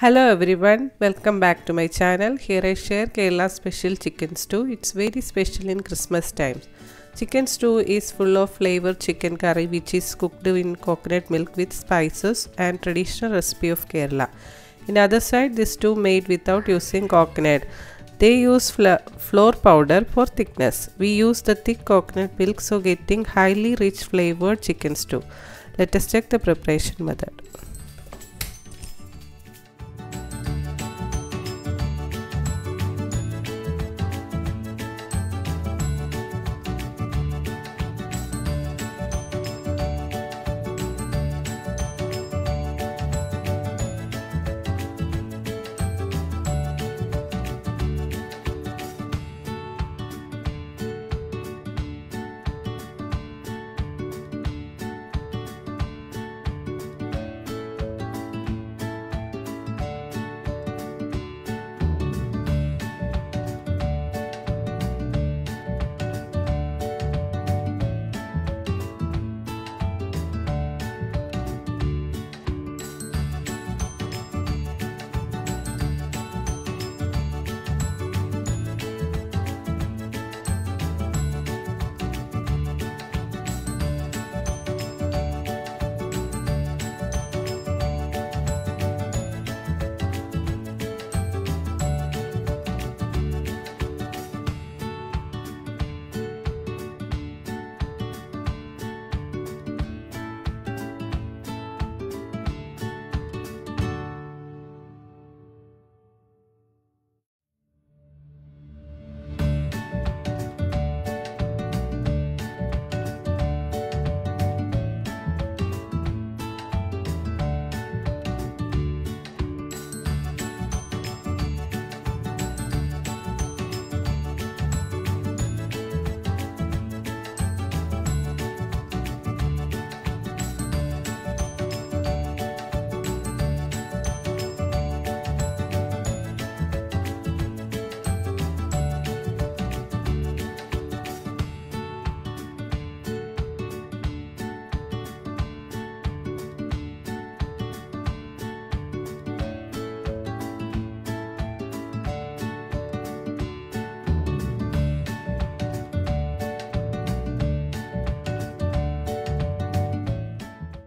Hello everyone, welcome back to my channel. Here I share Kerala special chicken stew. It's very special in Christmas times. Chicken stew is full of flavor chicken curry which is cooked in coconut milk with spices and traditional recipe of Kerala. In other side, this stew made without using coconut. They use flour powder for thickness. We use the thick coconut milk so getting highly rich flavored chicken stew. Let us check the preparation method.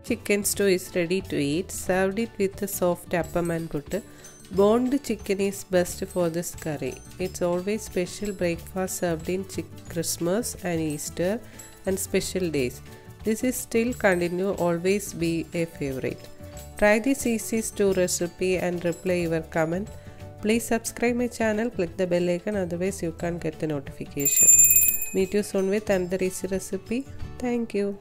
Chicken stew is ready to eat. Served it with a soft appam and puttu. Boned chicken is best for this curry. It's always special breakfast served in Christmas and Easter and special days. This is still continue always be a favorite. Try this easy stew recipe and reply your comment. Please subscribe my channel, click the bell icon, otherwise you can't get the notification. Meet you soon with another easy recipe. Thank you.